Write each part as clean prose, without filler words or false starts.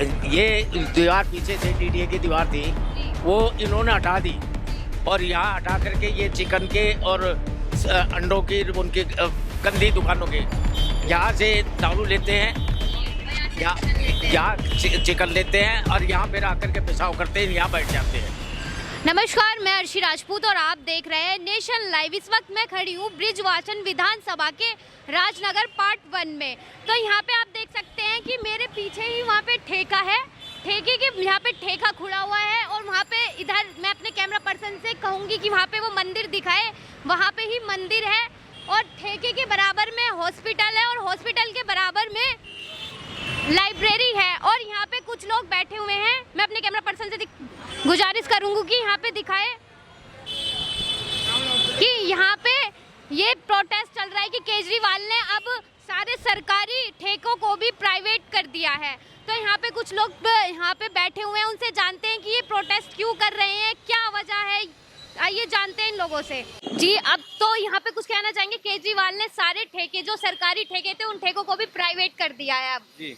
ये दीवार पीछे से डीडीए की दीवार थी, वो इन्होंने हटा दी और यहाँ हटा करके ये चिकन के और अंडों की उनकी गंदी दुकानों के यहाँ से दारू लेते हैं, यहाँ चिकन लेते हैं और यहाँ पे आकर के पेशाब करते हैं, यहाँ बैठ जाते हैं। नमस्कार, मैं अर्शी राजपूत और आप देख रहे हैं नेशन लाइव। इस वक्त मैं खड़ी हूँ ब्रिजवासन विधानसभा के राजनगर पार्ट 1 में। तो यहाँ पे आप देख सकते हैं कि मेरे पीछे ही वहाँ पे ठेका है, ठेके के यहाँ पे ठेका खुला हुआ है और वहाँ पे इधर मैं अपने कैमरा पर्सन से कहूँगी कि वहाँ पे वो मंदिर दिखाए, वहाँ पे ही मंदिर है और ठेके के बराबर में हॉस्पिटल है और हॉस्पिटल के बराबर में लाइब्रेरी है और यहाँ पे कुछ लोग बैठे हुए हैं। मैं अपने कैमरा पर्सन से गुजारिश करूंगी कि यहाँ पे दिखाए कि यहाँ पे ये प्रोटेस्ट चल रहा है कि केजरीवाल ने अब सारे सरकारी ठेकों को भी प्राइवेट कर दिया है। तो यहाँ पे कुछ लोग यहाँ पे बैठे हुए हैं, उनसे जानते हैं कि ये प्रोटेस्ट क्यों कर रहे हैं, क्या वजह है, आइए जानते हैं इन लोगों से। जी, अब तो यहाँ पे कुछ कहना चाहेंगे, केजरीवाल ने सारे ठेके जो सरकारी ठेके थे उन ठेकों को भी प्राइवेट कर दिया है अब। जी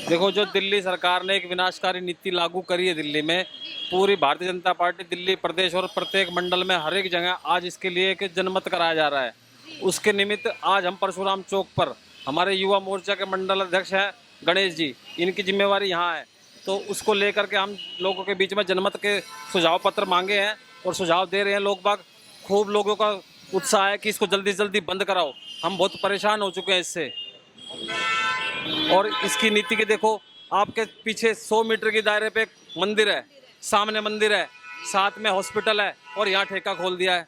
देखो, जो दिल्ली सरकार ने एक विनाशकारी नीति लागू करी है दिल्ली में, पूरी भारतीय जनता पार्टी दिल्ली प्रदेश और प्रत्येक मंडल में हर एक जगह आज इसके लिए एक जनमत कराया जा रहा है। उसके निमित्त आज हम परशुराम चौक पर, हमारे युवा मोर्चा के मंडल अध्यक्ष हैं गणेश जी, इनकी जिम्मेवारी यहाँ है, तो उसको लेकर के हम लोगों के बीच में जनमत के सुझाव पत्र मांगे हैं और सुझाव दे रहे हैं लोग बाग। खूब लोगों का उत्साह है कि इसको जल्दी से जल्दी बंद कराओ, हम बहुत परेशान हो चुके हैं इससे। और इसकी नीति के देखो, आपके पीछे 100 मीटर के दायरे पे एक मंदिर है, सामने मंदिर है, साथ में हॉस्पिटल है और यहाँ ठेका खोल दिया है।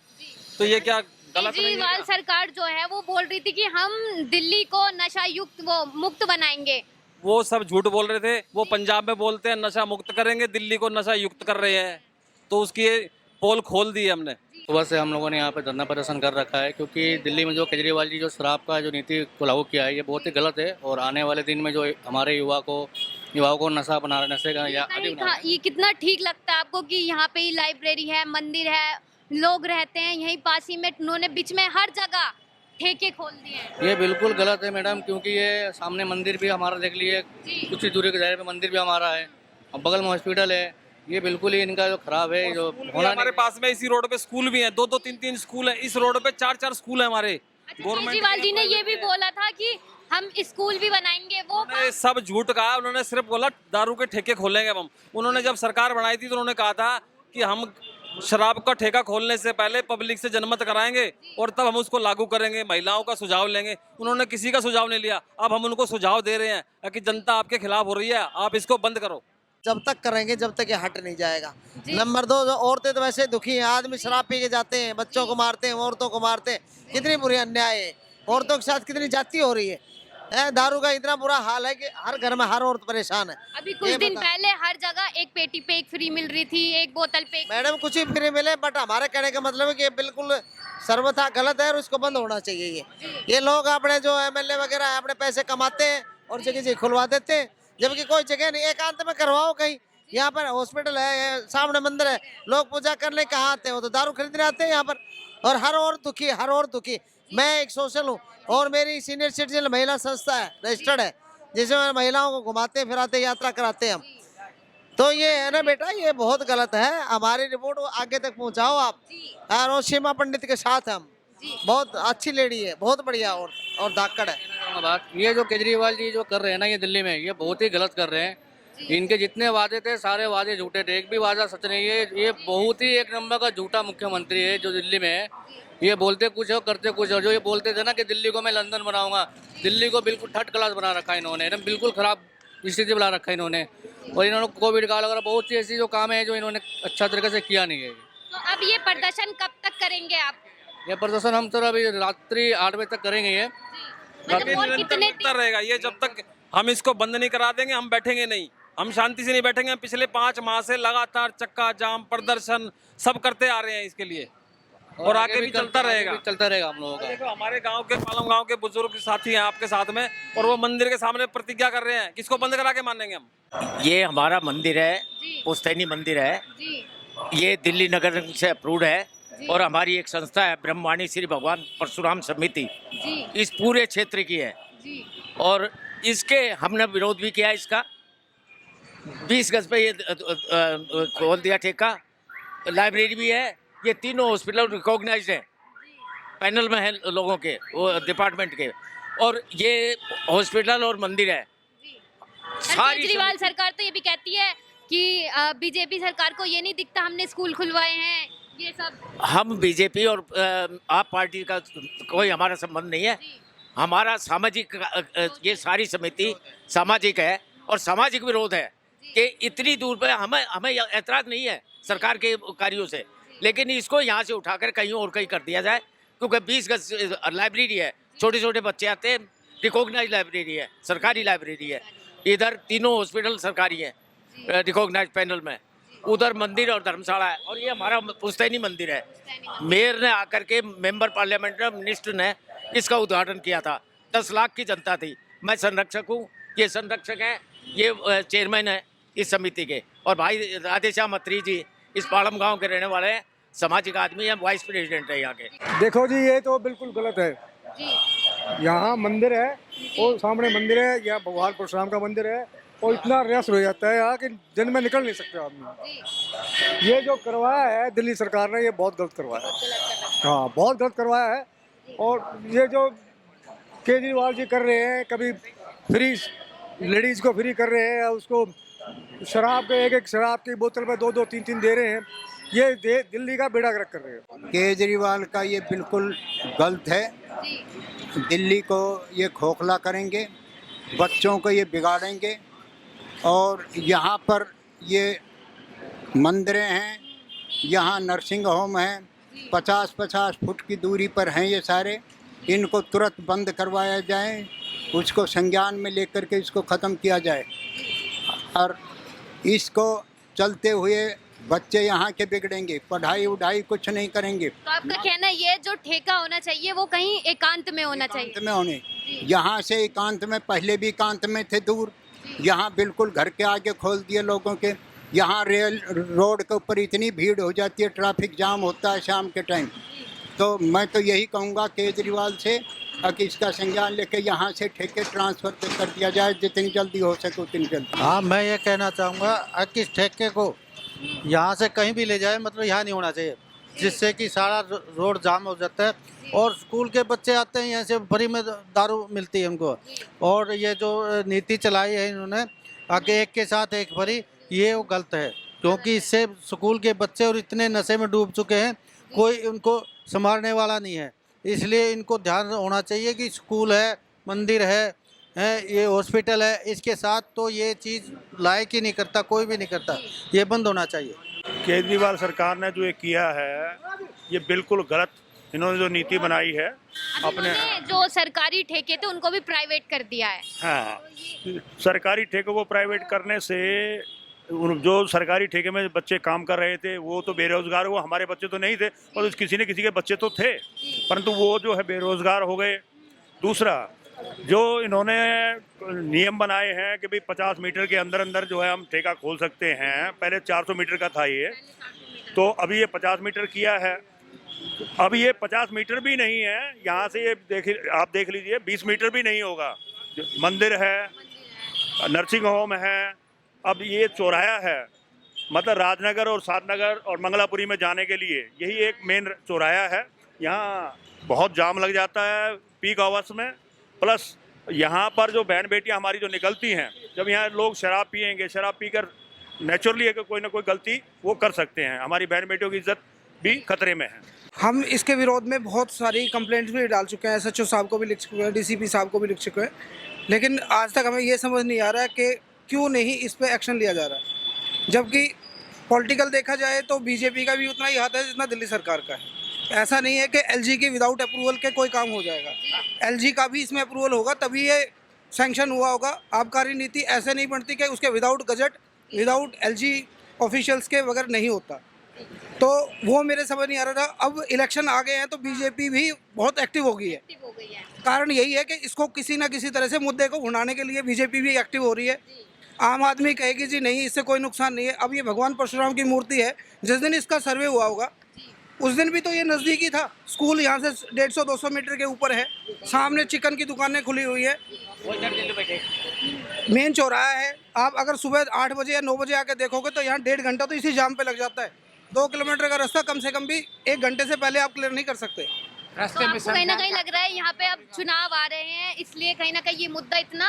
तो ये क्या गलत नहीं है? केजरीवाल सरकार जो है वो बोल रही थी कि हम दिल्ली को नशा युक्त मुक्त बनाएंगे। वो सब झूठ बोल रहे थे। वो पंजाब में बोलते हैं नशा मुक्त करेंगे, दिल्ली को नशा युक्त कर रहे हैं, तो उसकी पोल खोल दी है हमने। सुबह से हम लोगों ने यहाँ पे धरना प्रदर्शन कर रखा है क्योंकि दिल्ली में जो केजरीवाल जी जो शराब का जो नीति को लागू किया है ये बहुत ही गलत है और आने वाले दिन में जो हमारे युवाओं को नशा बना रहे, नशे का या ये कितना ठीक लगता है आपको कि यहाँ पे ही लाइब्रेरी है, मंदिर है, लोग रहते हैं यहीं पास ही में, उन्होंने बीच में हर जगह ठेके खोल दिए हैं। ये बिल्कुल गलत है मैडम, क्योंकि ये सामने मंदिर भी हमारा देख लीजिए, कुछ ही दूरी के दायरे में मंदिर भी हमारा है और बगल में हॉस्पिटल है। ये बिल्कुल ही इनका जो खराब है। जो हमारे पास में इसी रोड पे स्कूल भी है, 2-2 3-3 स्कूल है इस रोड पे, 4-4 स्कूल है हमारे। केजरीवाल जी ने ये भी बोला था कि हम स्कूल भी बनाएंगे, वो सब झूठ कहा। उन्होंने सिर्फ बोला दारू के ठेके खोलेंगे हम। उन्होंने जब सरकार बनाई थी तो उन्होंने कहा था कि हम शराब का ठेका खोलने से पहले पब्लिक से जनमत कराएंगे और तब हम उसको लागू करेंगे, महिलाओं का सुझाव लेंगे। उन्होंने किसी का सुझाव नहीं लिया। अब हम उनको सुझाव दे रहे हैं कि जनता आपके खिलाफ हो रही है, आप इसको बंद करो। जब तक करेंगे जब तक ये हट नहीं जाएगा। नंबर 2, औरतें तो वैसे दुखी हैं, आदमी शराब पी के जाते हैं, बच्चों को मारते हैं, औरतों को मारते हैं, कितनी बुरी अन्याय है। औरतों के साथ कितनी जाती हो रही है। दारू का इतना बुरा हाल है कि हर घर में हर औरत परेशान है। अभी कुछ दिन पहले हर जगह एक पेटी पे एक फ्री मिल रही थी, एक बोतल पे मैडम कुछ ही फ्री मिले, बट हमारे कहने का मतलब है कि ये बिल्कुल सर्वथा गलत है और इसको बंद होना चाहिए। ये लोग अपने जो MLA वगैरह है अपने पैसे कमाते हैं और जगह खुलवा देते हैं, जबकि कोई जगह नहीं। एकांत में करवाओ कहीं, यहाँ पर हॉस्पिटल है, सामने मंदिर है, लोग पूजा करने कहाँ आते हैं? वो तो दारू खरीदने आते हैं यहाँ पर। और हर और दुखी, हर और दुखी। मैं एक सोशल हूँ और मेरी सीनियर सिटीजन महिला संस्था है, रजिस्टर्ड है, जिसमें महिलाओं को घुमाते फिराते यात्रा कराते हैं हम। तो ये है ना बेटा, ये बहुत गलत है। हमारी रिपोर्ट आगे तक पहुँचाओ आप। और सीमा पंडित के साथ हम, बहुत अच्छी लेडी है, बहुत बढ़िया और धाकड़ है। बात ये जो केजरीवाल जी जो कर रहे हैं ना ये दिल्ली में, ये बहुत ही गलत कर रहे हैं। इनके जितने वादे थे सारे वादे झूठे थे, एक भी वादा सच नहीं है। ये बहुत ही एक नंबर का झूठा मुख्यमंत्री है जो दिल्ली में है। ये बोलते कुछ है करते कुछ है। जो ये बोलते थे ना कि दिल्ली को मैं लंदन बनाऊंगा, दिल्ली को बिल्कुल थर्ड क्लास बना रखा है इन्होंने, एकदम बिल्कुल खराब स्थिति बना रखा है इन्होंने। और इन्होंने कोविड काल वगैरह बहुत सी ऐसी जो काम है जो इन्होंने अच्छा तरीके से किया नहीं है। तो अब ये प्रदर्शन कब तक करेंगे आप? ये प्रदर्शन हम तो अभी रात्रि 8 बजे तक करेंगे। ये निरंतर रहेगा ये, जब तक हम इसको बंद नहीं करा देंगे हम बैठेंगे नहीं, हम शांति से नहीं बैठेंगे। हम पिछले 5 माह से लगातार चक्का जाम प्रदर्शन सब करते आ रहे हैं इसके लिए और आगे भी चलता रहेगा हम लोगों का। देखो हमारे गांव के, पालम गांव के बुजुर्ग साथी हैं आपके साथ में और वो मंदिर के सामने प्रतिज्ञा कर रहे हैं, किसको बंद करा के मानेंगे हम? ये हमारा मंदिर है, पुश्तैनी मंदिर है, ये दिल्ली नगर से अप्रूव्ड है और हमारी एक संस्था है ब्रह्मवाणी श्री भगवान परशुराम समिति, इस पूरे क्षेत्र की है और इसके हमने विरोध भी किया इसका। 20 गज पे ये खोल दिया ठेका। लाइब्रेरी भी है, ये तीनों हॉस्पिटल रिकॉग्नाइज्ड है, पैनल में है लोगों के, वो डिपार्टमेंट के, और ये हॉस्पिटल और मंदिर है। सारी केजरीवाल सरकार तो ये भी कहती है कि बीजेपी सरकार को ये नहीं दिखता हमने स्कूल खुलवाए हैं, ये सब। हम बीजेपी और आप पार्टी का कोई हमारा संबंध नहीं है। हमारा सामाजिक ये सारी समिति सामाजिक है और सामाजिक विरोध है कि इतनी दूर पे हमें ऐतराज नहीं है सरकार के कार्यों से, लेकिन इसको यहाँ से उठाकर कहीं और कहीं कर दिया जाए, क्योंकि 20 गज लाइब्रेरी है, छोटे छोटे बच्चे आते हैं, रिकॉग्नाइज लाइब्रेरी है, सरकारी लाइब्रेरी है। इधर तीनों हॉस्पिटल सरकारी है रिकॉग्नाइज पैनल में, उधर मंदिर और धर्मशाला है, और ये हमारा पुश्तैनी मंदिर है। मेयर ने आकर के, मेंबर पार्लियामेंट मिनिस्टर ने इसका उद्घाटन किया था। 10 लाख की जनता थी। मैं संरक्षक हूँ, ये संरक्षक है, ये चेयरमैन है इस समिति के, और भाई राधेश्याम अत्री जी इस पाड़म गांव के रहने वाले हैं, सामाजिक आदमी है, वाइस प्रेसिडेंट है यहाँ के। देखो जी, ये तो बिल्कुल गलत है। यहाँ मंदिर है और सामने मंदिर है, यहाँ भगवान परशुराम का मंदिर है, और इतना रस हो जाता है यहाँ कि दिन में निकल नहीं सकते आदमी। ये जो करवाया है दिल्ली सरकार ने, ये बहुत गलत करवाया है। हाँ, बहुत गलत करवाया है। और ये जो केजरीवाल जी कर रहे हैं, कभी फ्री लेडीज को फ्री कर रहे हैं, उसको शराब के एक शराब की बोतल में 2-2, 3-3 दे रहे हैं, ये दिल्ली का बेड़ा गर्क कर रहे हैं। केजरीवाल का ये बिल्कुल गलत है। दिल्ली को ये खोखला करेंगे, बच्चों को ये बिगाड़ेंगे, और यहाँ पर ये मंदिरें हैं, यहाँ नर्सिंग होम हैं, 50-50 फुट की दूरी पर हैं ये सारे। इनको तुरंत बंद करवाया जाए, उसको संज्ञान में लेकर के इसको ख़त्म किया जाए, और इसको चलते हुए बच्चे यहाँ के बिगड़ेंगे, पढ़ाई उढ़ाई कुछ नहीं करेंगे। तो आपका कहना है ये जो ठेका होना चाहिए वो कहीं एकांत में होना चाहिए? एकांत में होने, यहाँ से एकांत में, पहले भी एकांत में थे दूर, यहाँ बिल्कुल घर के आगे खोल दिए लोगों के। यहाँ रेल रोड के ऊपर इतनी भीड़ हो जाती है, ट्रैफिक जाम होता है शाम के टाइम। तो मैं तो यही कहूँगा केजरीवाल से कि इसका संज्ञान लेके यहाँ से ठेके ट्रांसफ़र कर दिया जाए, जितनी जल्दी हो सके उतनी जल्दी। हाँ, मैं ये कहना चाहूँगा कि इस ठेके को यहाँ से कहीं भी ले जाए, मतलब यहाँ नहीं होना चाहिए, जिससे कि सारा रोड जाम हो जाता है, और स्कूल के बच्चे आते हैं यहाँ से फ्री में दारू मिलती है उनको। और ये जो नीति चलाई है इन्होंने आगे एक के साथ एक फ्री, ये वो गलत है, क्योंकि इससे स्कूल के बच्चे और इतने नशे में डूब चुके हैं, कोई उनको संभालने वाला नहीं है। इसलिए इनको ध्यान होना चाहिए कि स्कूल है, मंदिर है, ये हॉस्पिटल है, इसके साथ तो ये चीज़ लायक ही नहीं करता, कोई भी नहीं करता, ये बंद होना चाहिए। केजरीवाल सरकार ने जो ये किया है, ये बिल्कुल गलत, इन्होंने जो नीति बनाई है अपने, जो सरकारी ठेके थे उनको भी प्राइवेट कर दिया है। हाँ, सरकारी ठेकों को प्राइवेट करने से जो सरकारी ठेके में बच्चे काम कर रहे थे वो तो बेरोजगार हुए, हमारे बच्चे तो नहीं थे, और किसी न किसी के बच्चे तो थे, परंतु वो जो है बेरोजगार हो गए। दूसरा, जो इन्होंने नियम बनाए हैं कि भाई 50 मीटर के अंदर अंदर जो है हम ठेका खोल सकते हैं, पहले 400 मीटर का था ये, तो अभी ये 50 मीटर किया है। अब ये 50 मीटर भी नहीं है, यहाँ से ये आप देख लीजिए 20 मीटर भी नहीं होगा। मंदिर है, नर्सिंग होम है, अब ये चौराहा है, मतलब राजनगर और सातनगर और मंगलापुरी में जाने के लिए यही एक मेन चौराहा है। यहाँ बहुत जाम लग जाता है पीक आवर्स में, प्लस यहाँ पर जो बहन बेटियाँ हमारी जो निकलती हैं, जब यहाँ लोग शराब पियेंगे, शराब पीकर नेचुरली है कि कोई ना कोई गलती वो कर सकते हैं, हमारी बहन बेटियों की इज्जत भी खतरे में है। हम इसके विरोध में बहुत सारी कंप्लेंट्स भी डाल चुके हैं, SHO साहब को भी लिख चुके हैं, DCP साहब को भी लिख चुके हैं, लेकिन आज तक हमें ये समझ नहीं आ रहा है कि क्यों नहीं इस पे एक्शन लिया जा रहा है। जबकि पॉलिटिकल देखा जाए तो बीजेपी का भी उतना ही हाथ है जितना दिल्ली सरकार का है। ऐसा नहीं है कि LG के विदाउट अप्रूवल के कोई काम हो जाएगा, LG का भी इसमें अप्रूवल होगा तभी ये सैंक्शन हुआ होगा। आबकारी नीति ऐसे नहीं बनती कि उसके without gazette, without LG officials के बगैर नहीं होता, तो वो मेरे समझ नहीं आ रहा था। अब इलेक्शन आ गए हैं तो बीजेपी भी बहुत एक्टिव हो गई है। कारण यही है कि इसको किसी ना किसी तरह से मुद्दे को भुनाने के लिए बीजेपी भी एक्टिव हो रही है। आम आदमी कहेगी जी नहीं, इससे कोई नुकसान नहीं है। अब ये भगवान परशुराम की मूर्ति है, जिस दिन इसका सर्वे हुआ होगा उस दिन भी तो ये नज़दीकी था, स्कूल यहाँ से 150-200 मीटर के ऊपर है, सामने चिकन की दुकानें खुली हुई है। मेन चौराहा है, आप अगर सुबह 8 बजे या 9 बजे आके देखोगे तो यहाँ 1.5 घंटा तो इसी जाम पे लग जाता है। 2 किलोमीटर का रास्ता कम से कम भी 1 घंटे से पहले आप क्लियर नहीं कर सकते। तो आपको कहीं ना कहीं लग रहा है यहाँ पे अब चुनाव आ रहे हैं, इसलिए कहीं ना कहीं ये मुद्दा इतना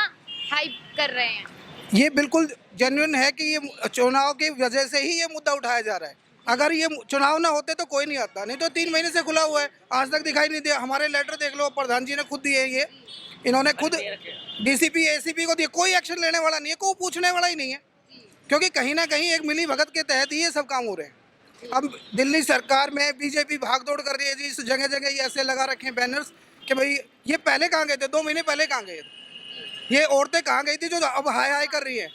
हाइप कर रहे हैं। ये बिल्कुल जेन्युइन है कि ये चुनाव की वजह से ही ये मुद्दा उठाया जा रहा है। अगर ये चुनाव ना होते तो कोई नहीं आता, नहीं तो 3 महीने से खुला हुआ है, आज तक दिखाई नहीं दिया। हमारे लेटर देख लो, प्रधान जी ने खुद दिए, ये इन्होंने खुद डीसीपी एसीपी को दिए, कोई एक्शन लेने वाला नहीं है, कोई पूछने वाला ही नहीं है, क्योंकि कहीं ना कहीं एक मिली भगत के तहत ही ये सब काम हो रहे हैं। अब दिल्ली सरकार में बीजेपी भागदौड़ कर रही है जी, इस जगह जगह ये ऐसे लगा रखे हैं बैनर्स कि भाई ये पहले कहाँ गए थे, 2 महीने पहले कहाँ गए थे, ये औरतें कहाँ गई थी जो अब हाय हाय कर रही है,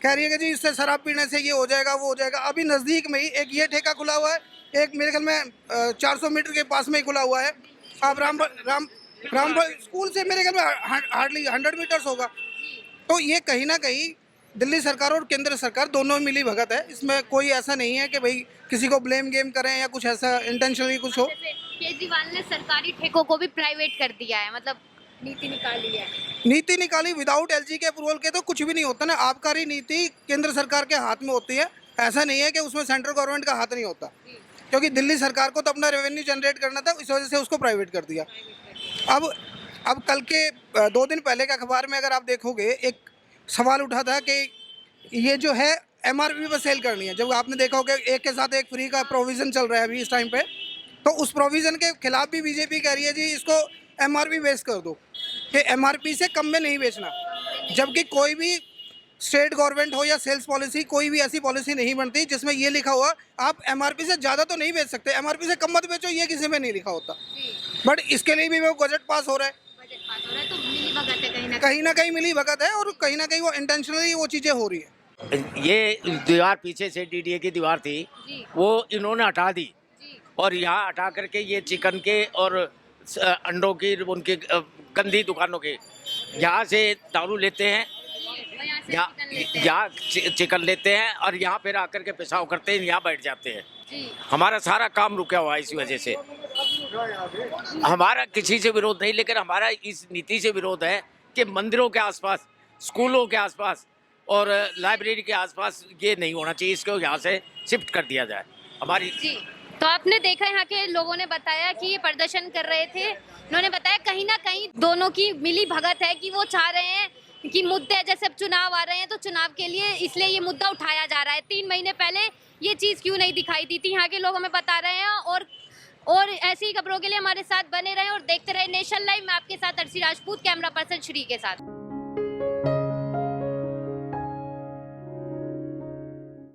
कह रही है कि जी इससे शराब पीने से ये हो जाएगा वो हो जाएगा। अभी नज़दीक में ही एक ये ठेका खुला हुआ है, एक मेरे ख्याल में 400 मीटर के पास में ही खुला हुआ है। आप राम स्कूल से मेरे ख्याल में हार्डली 100 मीटर्स होगा। तो ये कहीं ना कहीं दिल्ली सरकार और केंद्र सरकार दोनों मिली भगत है, इसमें कोई ऐसा नहीं है कि भाई किसी को ब्लेम गेम करें या कुछ ऐसा इंटेंशनली कुछ हो। केजरीवाल ने सरकारी ठेकों को भी प्राइवेट कर दिया है, मतलब नीति निकाली है। नीति निकाली विदाउट एलजी के अप्रूवल के तो कुछ भी नहीं होता ना। आबकारी नीति केंद्र सरकार के हाथ में होती है, ऐसा नहीं है कि उसमें सेंट्रल गवर्नमेंट का हाथ नहीं होता, क्योंकि दिल्ली सरकार को तो अपना रेवेन्यू जनरेट करना था, इस वजह से उसको प्राइवेट कर दिया। अब कल के 2 दिन पहले के अखबार में अगर आप देखोगे, एक सवाल उठा था कि ये जो है एमआरपी पर सेल करनी है। जब आपने देखा होगा एक के साथ एक फ्री का प्रोविज़न चल रहा है अभी इस टाइम पे, तो उस प्रोविज़न के खिलाफ भी बीजेपी कह रही है जी इसको एमआरपी बेस कर दो, कि एमआरपी से कम में नहीं बेचना। जबकि कोई भी स्टेट गवर्नमेंट हो या सेल्स पॉलिसी, कोई भी ऐसी पॉलिसी नहीं बनती जिसमें ये लिखा हुआ आप एमआरपी से ज़्यादा तो नहीं बेच सकते, एमआरपी से कम मत बेचो, ये किसी में नहीं लिखा होता। बट इसके लिए भी वो बजट पास हो रहा है, तो मिली भगत है कहीं ना कहीं मिली भगत है, और कहीं ना कहीं वो इंटेंशनली वो चीज़ें हो रही है। ये दीवार पीछे से डीडीए की दीवार थी, वो इन्होंने हटा दी, और यहाँ हटा करके ये चिकन के और अंडों की उनकी गंदी दुकानों के, यहाँ से दारू लेते हैं, यहाँ चिकन लेते हैं और यहाँ फिर आकर के पेशाब करते हैं, यहाँ बैठ जाते हैं। हमारा सारा काम रुका हुआ है इसी वजह से। हमारा किसी से विरोध नहीं, लेकिन हमारा इस नीति से विरोध है कि मंदिरों के आसपास, स्कूलों के आसपास और लाइब्रेरी के आसपास ये नहीं होना चाहिए, इसको यहाँ से शिफ्ट कर दिया जाए। हमारी तो आपने देखा यहाँ के लोगों ने बताया कि ये प्रदर्शन कर रहे थे, उन्होंने बताया कहीं ना कहीं दोनों की मिली भगत है कि वो चाह रहे हैं कि मुद्दे जैसे अब चुनाव आ रहे हैं तो चुनाव के लिए इसलिए ये मुद्दा उठाया जा रहा है। 3 महीने पहले ये चीज़ क्यों नहीं दिखाई दी थी, यहाँ के लोग हमें बता रहे हैं। और ऐसी ही खबरों के लिए हमारे साथ बने रहें और देखते रहे नेशन लाइव। मैं आपके साथ अर्शी राजपूत, कैमरा पर्सन श्री के साथ।